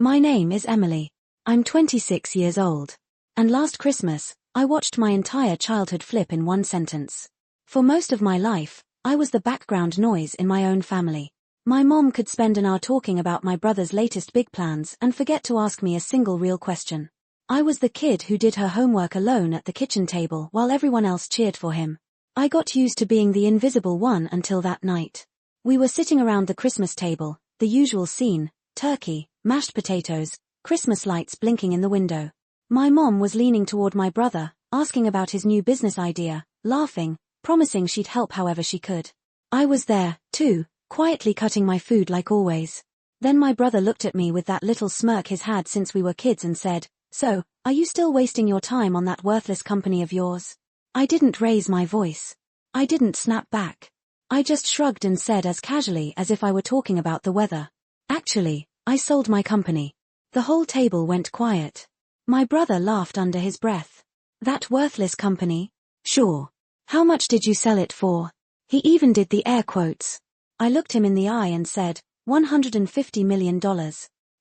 My name is Emily. I'm 26 years old. And last Christmas, I watched my entire childhood flip in one sentence. For most of my life, I was the background noise in my own family. My mom could spend an hour talking about my brother's latest big plans and forget to ask me a single real question. I was the kid who did her homework alone at the kitchen table while everyone else cheered for him. I got used to being the invisible one until that night. We were sitting around the Christmas table, the usual scene, turkey, mashed potatoes, Christmas lights blinking in the window. My mom was leaning toward my brother, asking about his new business idea, laughing, promising she'd help however she could. I was there, too, quietly cutting my food like always. Then my brother looked at me with that little smirk he's had since we were kids and said, "So, are you still wasting your time on that worthless company of yours?" I didn't raise my voice. I didn't snap back. I just shrugged and said as casually as if I were talking about the weather, "Actually, I sold my company." The whole table went quiet. My brother laughed under his breath. "That worthless company? Sure. How much did you sell it for?" He even did the air quotes. I looked him in the eye and said, $150 million.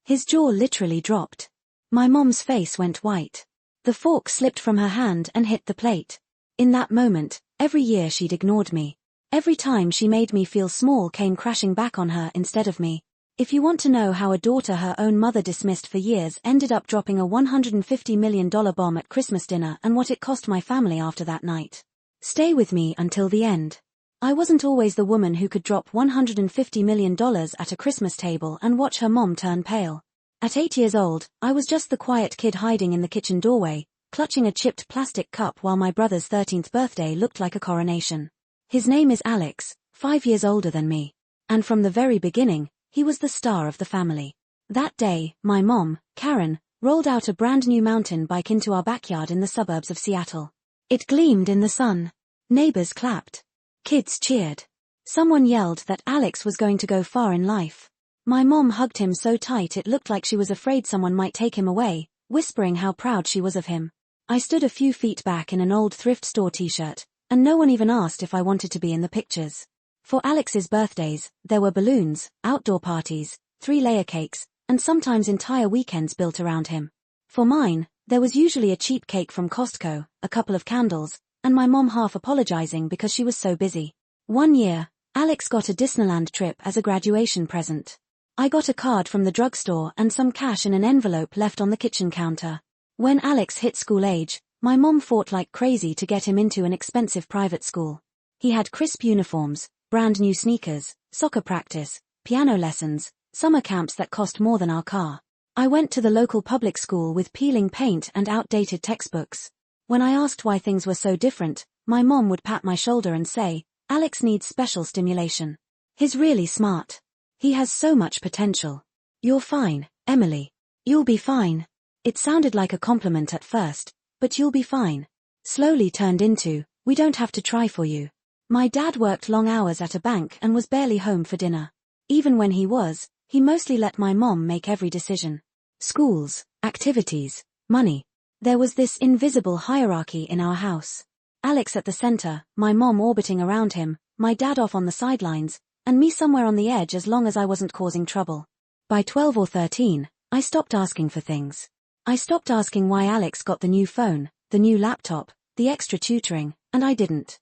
His jaw literally dropped. My mom's face went white. The fork slipped from her hand and hit the plate. In that moment, every year she'd ignored me. Every time she made me feel small came crashing back on her instead of me. If you want to know how a daughter her own mother dismissed for years ended up dropping a $150 million bomb at Christmas dinner and what it cost my family after that night, stay with me until the end. I wasn't always the woman who could drop $150 million at a Christmas table and watch her mom turn pale. At 8 years old, I was just the quiet kid hiding in the kitchen doorway, clutching a chipped plastic cup while my brother's 13th birthday looked like a coronation. His name is Alex, 5 years older than me. And from the very beginning, he was the star of the family. That day, my mom, Karen, rolled out a brand new mountain bike into our backyard in the suburbs of Seattle. It gleamed in the sun. Neighbors clapped. Kids cheered. Someone yelled that Alex was going to go far in life. My mom hugged him so tight it looked like she was afraid someone might take him away, whispering how proud she was of him. I stood a few feet back in an old thrift store t-shirt, and no one even asked if I wanted to be in the pictures. For Alex's birthdays, there were balloons, outdoor parties, 3-layer cakes, and sometimes entire weekends built around him. For mine, there was usually a cheap cake from Costco, a couple of candles, and my mom half apologizing because she was so busy. One year, Alex got a Disneyland trip as a graduation present. I got a card from the drugstore and some cash in an envelope left on the kitchen counter. When Alex hit school age, my mom fought like crazy to get him into an expensive private school. He had crisp uniforms, brand new sneakers, soccer practice, piano lessons, summer camps that cost more than our car. I went to the local public school with peeling paint and outdated textbooks. When I asked why things were so different, my mom would pat my shoulder and say, "Alex needs special stimulation. He's really smart. He has so much potential. You're fine, Emily. You'll be fine." It sounded like a compliment at first, but "you'll be fine" slowly turned into, "we don't have to try for you." My dad worked long hours at a bank and was barely home for dinner. Even when he was, he mostly let my mom make every decision. Schools, activities, money. There was this invisible hierarchy in our house. Alex at the center, my mom orbiting around him, my dad off on the sidelines, and me somewhere on the edge as long as I wasn't causing trouble. By 12 or 13, I stopped asking for things. I stopped asking why Alex got the new phone, the new laptop, the extra tutoring, and I didn't.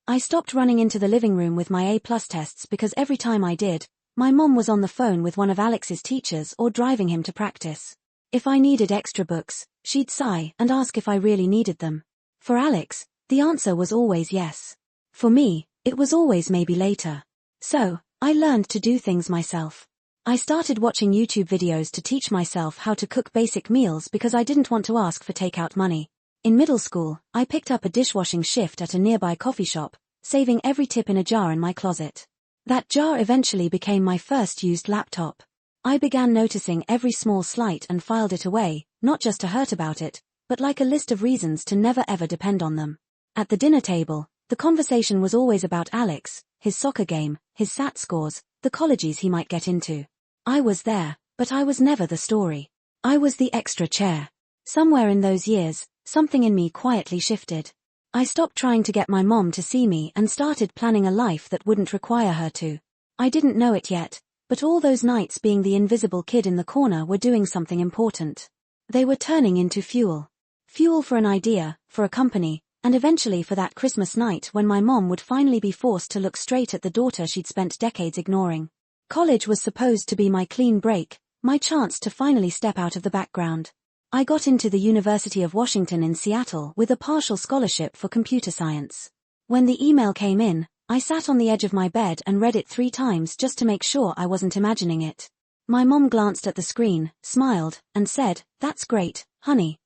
I stopped running into the living room with my A+ tests because every time I did, my mom was on the phone with one of Alex's teachers or driving him to practice. If I needed extra books, she'd sigh and ask if I really needed them. For Alex, the answer was always yes. For me, it was always maybe later. So, I learned to do things myself. I started watching YouTube videos to teach myself how to cook basic meals because I didn't want to ask for takeout money. In middle school, I picked up a dishwashing shift at a nearby coffee shop, saving every tip in a jar in my closet. That jar eventually became my first used laptop. I began noticing every small slight and filed it away, not just to hurt about it, but like a list of reasons to never ever depend on them. At the dinner table, the conversation was always about Alex, his soccer game, his SAT scores, the colleges he might get into. I was there, but I was never the story. I was the extra chair. Somewhere in those years, something in me quietly shifted. I stopped trying to get my mom to see me and started planning a life that wouldn't require her to. I didn't know it yet, But all those nights being the invisible kid in the corner were doing something important. They were turning into fuel. Fuel for an idea, for a company, and eventually for that Christmas night when my mom would finally be forced to look straight at the daughter she'd spent decades ignoring. College was supposed to be my clean break, my chance to finally step out of the background. I got into the University of Washington in Seattle with a partial scholarship for computer science. When the email came in, I sat on the edge of my bed and read it 3 times just to make sure I wasn't imagining it. My mom glanced at the screen, smiled, and said, "That's great, honey,"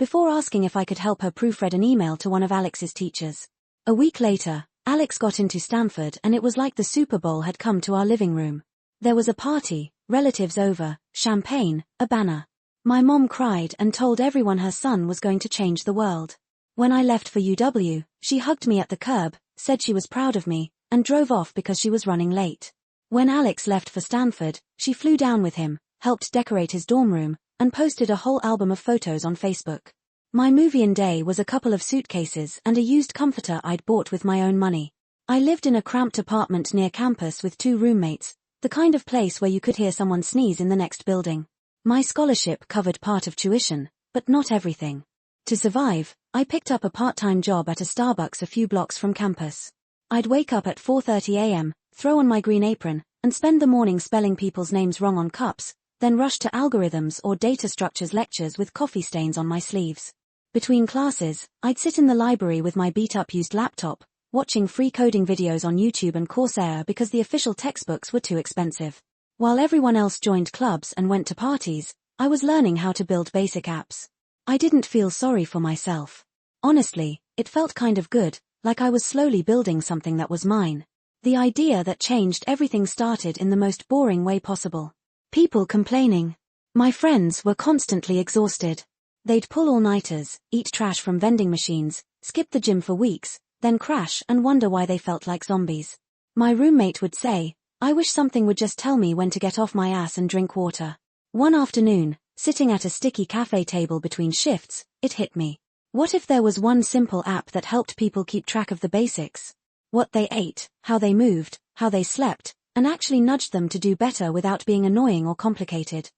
before asking if I could help her proofread an email to one of Alex's teachers. A week later, Alex got into Stanford and it was like the Super Bowl had come to our living room. There was a party, relatives over, champagne, a banner. My mom cried and told everyone her son was going to change the world. When I left for UW, she hugged me at the curb, said she was proud of me, and drove off because she was running late. When Alex left for Stanford, she flew down with him, helped decorate his dorm room, and posted a whole album of photos on Facebook. My move-in day was a couple of suitcases and a used comforter I'd bought with my own money. I lived in a cramped apartment near campus with 2 roommates, the kind of place where you could hear someone sneeze in the next building. My scholarship covered part of tuition, but not everything. To survive, I picked up a part-time job at a Starbucks a few blocks from campus. I'd wake up at 4:30 a.m., throw on my green apron, and spend the morning spelling people's names wrong on cups, then rush to algorithms or data structures lectures with coffee stains on my sleeves. Between classes, I'd sit in the library with my beat-up used laptop, watching free coding videos on YouTube and Coursera because the official textbooks were too expensive. While everyone else joined clubs and went to parties, I was learning how to build basic apps. I didn't feel sorry for myself. Honestly, it felt kind of good, like I was slowly building something that was mine. The idea that changed everything started in the most boring way possible. People complaining. My friends were constantly exhausted. They'd pull all-nighters, eat trash from vending machines, skip the gym for weeks, then crash and wonder why they felt like zombies. My roommate would say, "I wish something would just tell me when to get off my ass and drink water." One afternoon, sitting at a sticky cafe table between shifts, it hit me. What if there was one simple app that helped people keep track of the basics? What they ate, how they moved, how they slept, and actually nudged them to do better without being annoying or complicated.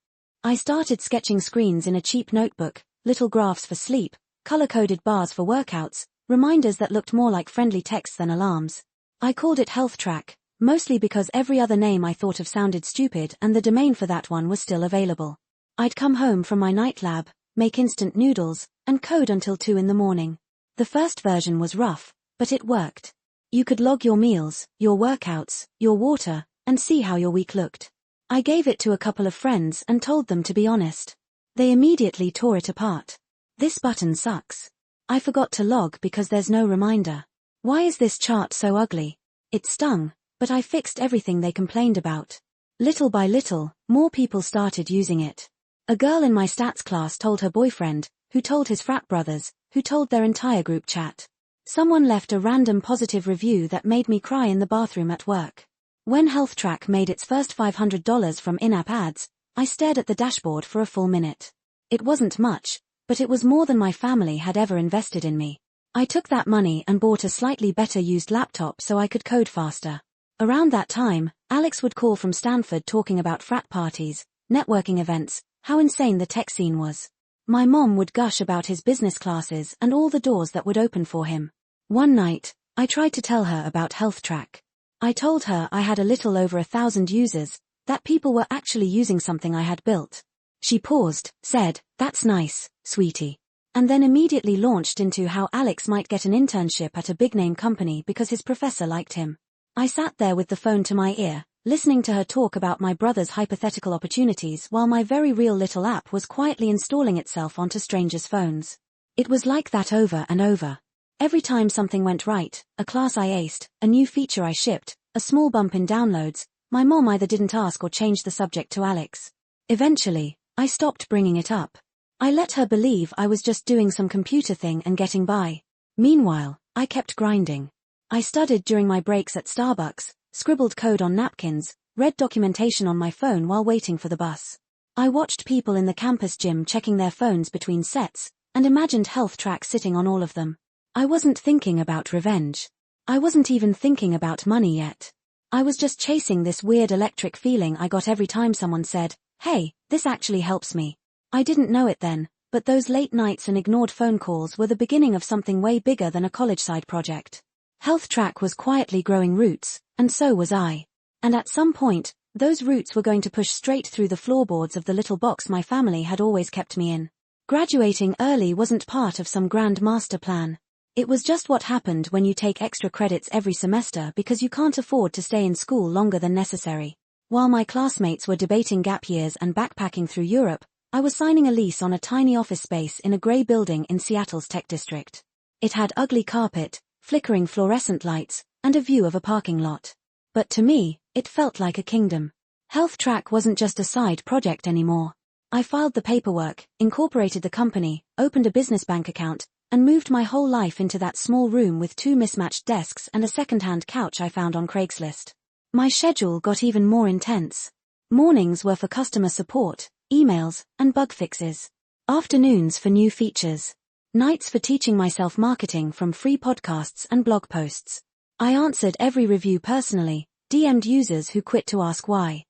I started sketching screens in a cheap notebook, little graphs for sleep, color-coded bars for workouts, reminders that looked more like friendly texts than alarms. I called it Health Track, mostly because every other name I thought of sounded stupid and the domain for that one was still available. I'd come home from my night lab, make instant noodles, and code until 2 in the morning. The first version was rough, but it worked. You could log your meals, your workouts, your water, and see how your week looked. I gave it to a couple of friends and told them to be honest. They immediately tore it apart. "This button sucks. I forgot to log because there's no reminder. Why is this chart so ugly?" It stung, but I fixed everything they complained about. Little by little, more people started using it. A girl in my stats class told her boyfriend, who told his frat brothers, who told their entire group chat. Someone left a random positive review that made me cry in the bathroom at work. When Health Track made its first $500 from in-app ads, I stared at the dashboard for a full minute. It wasn't much, but it was more than my family had ever invested in me. I took that money and bought a slightly better used laptop so I could code faster. Around that time, Alex would call from Stanford talking about frat parties, networking events, how insane the tech scene was. My mom would gush about his business classes and all the doors that would open for him. One night, I tried to tell her about Health Track. I told her I had a little over 1,000 users, that people were actually using something I had built. She paused, said, "That's nice, sweetie," and then immediately launched into how Alex might get an internship at a big-name company because his professor liked him. I sat there with the phone to my ear, listening to her talk about my brother's hypothetical opportunities while my very real little app was quietly installing itself onto strangers' phones. It was like that over and over. Every time something went right, a class I aced, a new feature I shipped, a small bump in downloads, my mom either didn't ask or changed the subject to Alex. Eventually, I stopped bringing it up. I let her believe I was just doing some computer thing and getting by. Meanwhile, I kept grinding. I studied during my breaks at Starbucks, scribbled code on napkins, read documentation on my phone while waiting for the bus. I watched people in the campus gym checking their phones between sets, and imagined Health Track sitting on all of them. I wasn't thinking about revenge. I wasn't even thinking about money yet. I was just chasing this weird electric feeling I got every time someone said, "Hey, this actually helps me." I didn't know it then, but those late nights and ignored phone calls were the beginning of something way bigger than a college side project. Health Track was quietly growing roots, and so was I. And at some point, those roots were going to push straight through the floorboards of the little box my family had always kept me in. Graduating early wasn't part of some grand master plan. It was just what happened when you take extra credits every semester because you can't afford to stay in school longer than necessary. While my classmates were debating gap years and backpacking through Europe, I was signing a lease on a tiny office space in a grey building in Seattle's tech district. It had ugly carpet, flickering fluorescent lights, and a view of a parking lot. But to me, it felt like a kingdom. Health Track wasn't just a side project anymore. I filed the paperwork, incorporated the company, opened a business bank account, and moved my whole life into that small room with 2 mismatched desks and a second-hand couch I found on Craigslist. My schedule got even more intense. Mornings were for customer support, emails, and bug fixes. Afternoons for new features. Nights for teaching myself marketing from free podcasts and blog posts. I answered every review personally, DM'd users who quit to ask why.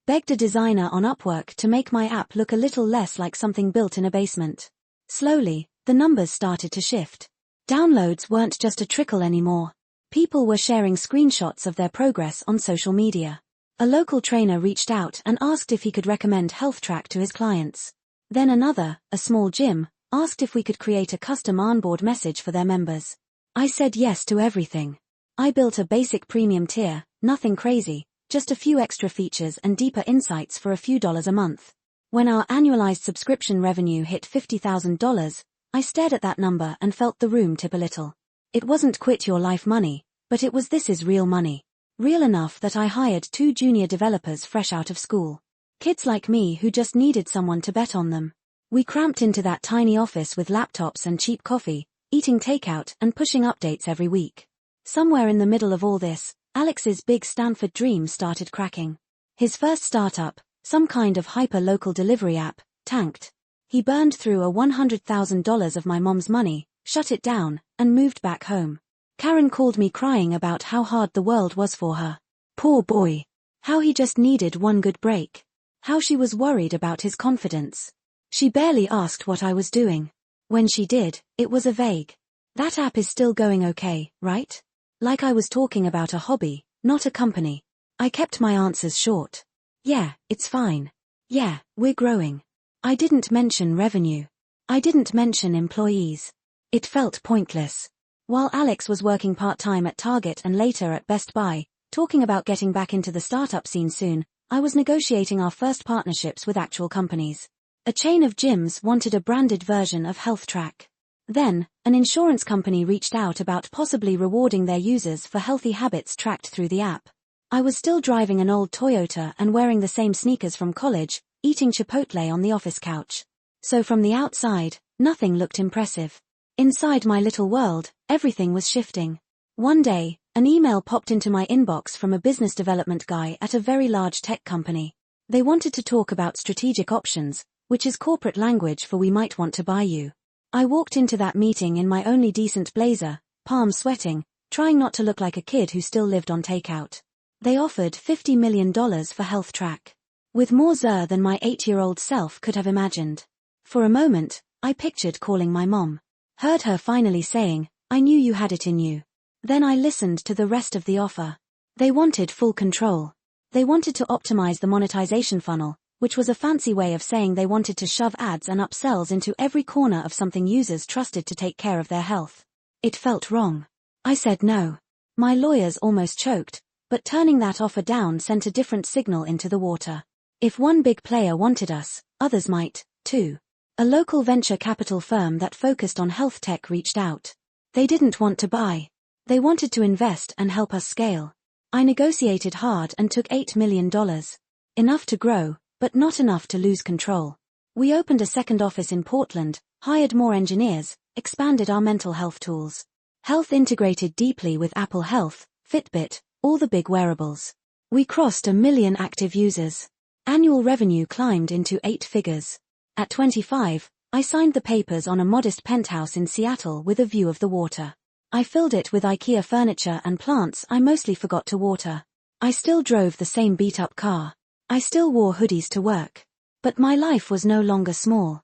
Begged a designer on Upwork to make my app look a little less like something built in a basement. Slowly, the numbers started to shift. Downloads weren't just a trickle anymore. People were sharing screenshots of their progress on social media. A local trainer reached out and asked if he could recommend Health Track to his clients. Then another, a small gym, asked if we could create a custom onboard message for their members. I said yes to everything. I built a basic premium tier, nothing crazy, just a few extra features and deeper insights for a few dollars a month. When our annualized subscription revenue hit $50,000, I stared at that number and felt the room tip a little. It wasn't quit your life money, but it was this is real money. Real enough that I hired 2 junior developers fresh out of school. Kids like me who just needed someone to bet on them. We cramped into that tiny office with laptops and cheap coffee, eating takeout and pushing updates every week. Somewhere in the middle of all this, Alex's big Stanford dream started cracking. His first startup, some kind of hyper-local delivery app, tanked. He burned through a $100,000 of my mom's money, shut it down, and moved back home. Karen called me crying about how hard the world was for her. Poor boy. How he just needed one good break. How she was worried about his confidence. She barely asked what I was doing. When she did, it was a vague. That app is still going okay, right? Like I was talking about a hobby, not a company. I kept my answers short. Yeah, it's fine. Yeah, we're growing. I didn't mention revenue. I didn't mention employees. It felt pointless. While Alex was working part-time at Target and later at Best Buy, talking about getting back into the startup scene soon, I was negotiating our first partnerships with actual companies. A chain of gyms wanted a branded version of Health Track. Then, an insurance company reached out about possibly rewarding their users for healthy habits tracked through the app. I was still driving an old Toyota and wearing the same sneakers from college, eating Chipotle on the office couch. So from the outside, nothing looked impressive. Inside my little world, everything was shifting. One day, an email popped into my inbox from a business development guy at a very large tech company. They wanted to talk about strategic options, which is corporate language for we might want to buy you. I walked into that meeting in my only decent blazer, palms sweating, trying not to look like a kid who still lived on takeout. They offered $50 million for Health Track. With more zure than my 8-year-old self could have imagined. For a moment, I pictured calling my mom. Heard her finally saying, "I knew you had it in you." Then I listened to the rest of the offer. They wanted full control. They wanted to optimize the monetization funnel, which was a fancy way of saying they wanted to shove ads and upsells into every corner of something users trusted to take care of their health. It felt wrong. I said no. My lawyers almost choked, but turning that offer down sent a different signal into the water. If one big player wanted us, others might, too. A local venture capital firm that focused on health tech reached out. They didn't want to buy. They wanted to invest and help us scale. I negotiated hard and took $8 million. Enough to grow, but not enough to lose control. We opened a second office in Portland, hired more engineers, expanded our mental health tools. Health integrated deeply with Apple Health, Fitbit, all the big wearables. We crossed 1 million active users. Annual revenue climbed into 8 figures. At 25, I signed the papers on a modest penthouse in Seattle with a view of the water. I filled it with IKEA furniture and plants I mostly forgot to water. I still drove the same beat-up car. I still wore hoodies to work. But my life was no longer small.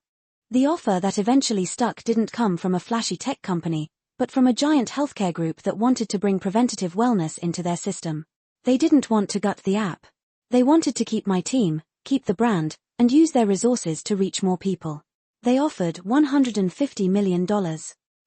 The offer that eventually stuck didn't come from a flashy tech company, but from a giant healthcare group that wanted to bring preventative wellness into their system. They didn't want to gut the app. They wanted to keep my team, keep the brand, and use their resources to reach more people. They offered $150 million.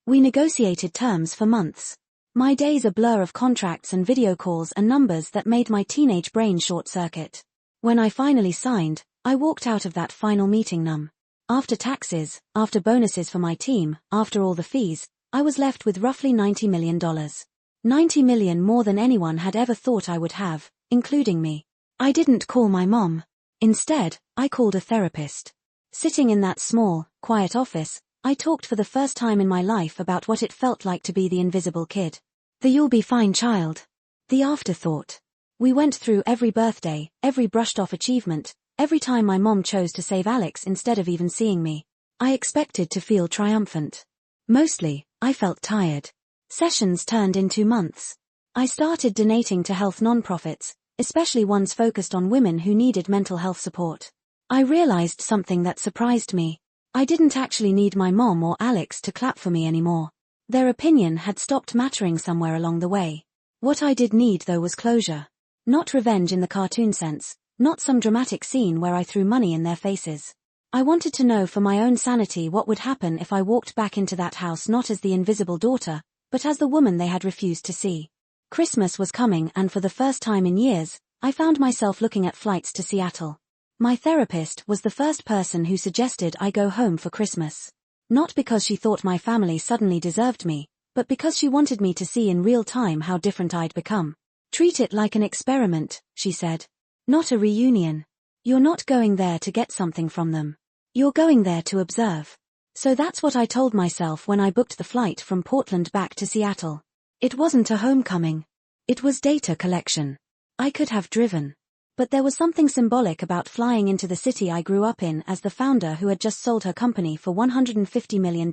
We negotiated terms for months. My days a blur of contracts and video calls and numbers that made my teenage brain short-circuit. When I finally signed, I walked out of that final meeting numb. After taxes, after bonuses for my team, after all the fees, I was left with roughly $90 million. $90 million more than anyone had ever thought I would have, including me. I didn't call my mom. Instead, I called a therapist. Sitting in that small, quiet office, I talked for the first time in my life about what it felt like to be the invisible kid. The "you'll be fine" child. The afterthought. We went through every birthday, every brushed-off achievement, every time my mom chose to save Alex instead of even seeing me. I expected to feel triumphant. Mostly, I felt tired. Sessions turned into months. I started donating to health nonprofits, especially ones focused on women who needed mental health support. I realized something that surprised me. I didn't actually need my mom or Alex to clap for me anymore. Their opinion had stopped mattering somewhere along the way. What I did need though was closure. Not revenge in the cartoon sense, not some dramatic scene where I threw money in their faces. I wanted to know for my own sanity what would happen if I walked back into that house not as the invisible daughter, but as the woman they had refused to see. Christmas was coming and for the first time in years, I found myself looking at flights to Seattle. My therapist was the first person who suggested I go home for Christmas. Not because she thought my family suddenly deserved me, but because she wanted me to see in real time how different I'd become. Treat it like an experiment, she said. Not a reunion. You're not going there to get something from them. You're going there to observe. So that's what I told myself when I booked the flight from Portland back to Seattle. It wasn't a homecoming. It was data collection. I could have driven. But there was something symbolic about flying into the city I grew up in as the founder who had just sold her company for $150 million.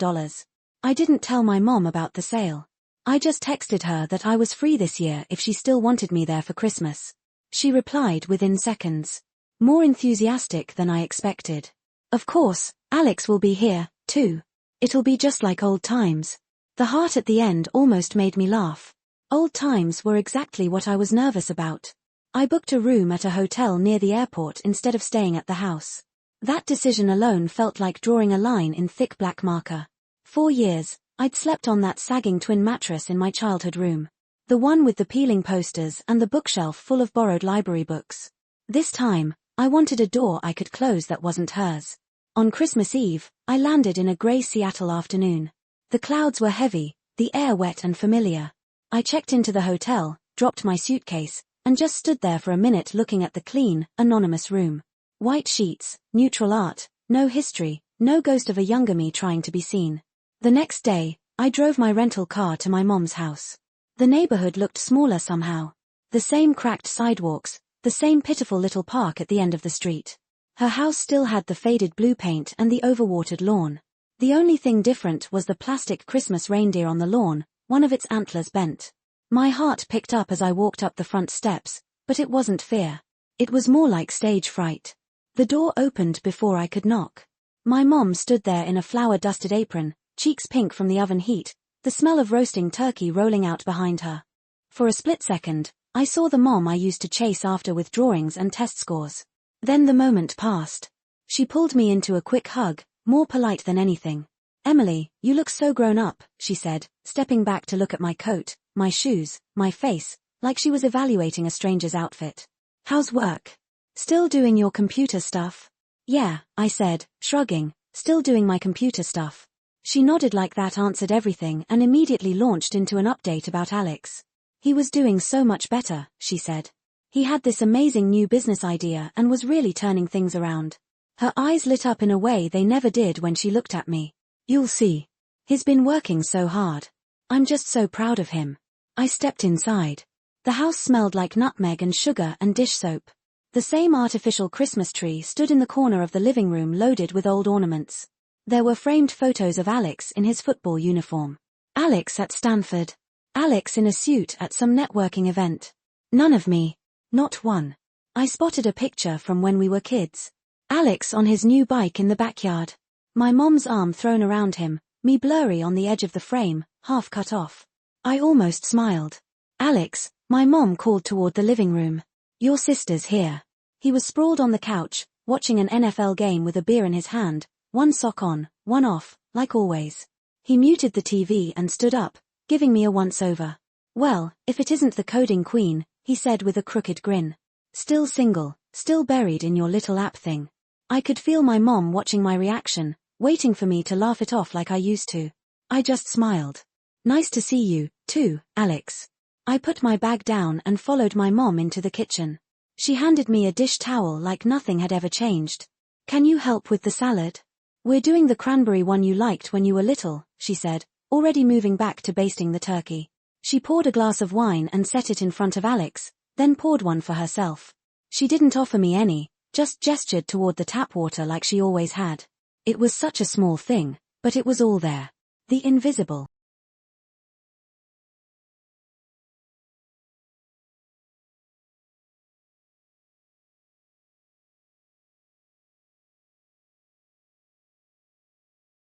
I didn't tell my mom about the sale. I just texted her that I was free this year if she still wanted me there for Christmas. She replied within seconds. More enthusiastic than I expected. Of course, Alex will be here, too. It'll be just like old times. The heart at the end almost made me laugh. Old times were exactly what I was nervous about. I booked a room at a hotel near the airport instead of staying at the house. That decision alone felt like drawing a line in thick black marker. 4 years, I'd slept on that sagging twin mattress in my childhood room. The one with the peeling posters and the bookshelf full of borrowed library books. This time, I wanted a door I could close that wasn't hers. On Christmas Eve, I landed in a grey Seattle afternoon. The clouds were heavy, the air wet and familiar. I checked into the hotel, dropped my suitcase, and just stood there for a minute looking at the clean, anonymous room. White sheets, neutral art, no history, no ghost of a younger me trying to be seen. The next day, I drove my rental car to my mom's house. The neighborhood looked smaller somehow. The same cracked sidewalks, the same pitiful little park at the end of the street. Her house still had the faded blue paint and the overwatered lawn. The only thing different was the plastic Christmas reindeer on the lawn, one of its antlers bent. My heart picked up as I walked up the front steps, but it wasn't fear. It was more like stage fright. The door opened before I could knock. My mom stood there in a flour-dusted apron, cheeks pink from the oven heat, the smell of roasting turkey rolling out behind her. For a split second, I saw the mom I used to chase after with drawings and test scores. Then the moment passed. She pulled me into a quick hug, more polite than anything. "Emily, you look so grown up," she said, stepping back to look at my coat, my shoes, my face, like she was evaluating a stranger's outfit. "How's work? Still doing your computer stuff?" "Yeah," I said, shrugging, "still doing my computer stuff." She nodded like that answered everything and immediately launched into an update about Alex. "He was doing so much better," she said. "He had this amazing new business idea and was really turning things around." Her eyes lit up in a way they never did when she looked at me. "You'll see. He's been working so hard. I'm just so proud of him." I stepped inside. The house smelled like nutmeg and sugar and dish soap. The same artificial Christmas tree stood in the corner of the living room loaded with old ornaments. There were framed photos of Alex in his football uniform. Alex at Stanford. Alex in a suit at some networking event. None of me. Not one. I spotted a picture from when we were kids. Alex on his new bike in the backyard. My mom's arm thrown around him, me blurry on the edge of the frame, half cut off. I almost smiled. Alex, my mom called toward the living room. Your sister's here. He was sprawled on the couch, watching an NFL game with a beer in his hand, one sock on, one off, like always. He muted the TV and stood up, giving me a once-over. Well, if it isn't the coding queen, he said with a crooked grin. Still single, still buried in your little app thing. I could feel my mom watching my reaction, waiting for me to laugh it off like I used to. I just smiled. Nice to see you, too, Alex. I put my bag down and followed my mom into the kitchen. She handed me a dish towel like nothing had ever changed. Can you help with the salad? We're doing the cranberry one you liked when you were little, she said, already moving back to basting the turkey. She poured a glass of wine and set it in front of Alex, then poured one for herself. She didn't offer me any, just gestured toward the tap water like she always had. It was such a small thing, but it was all there. The invisible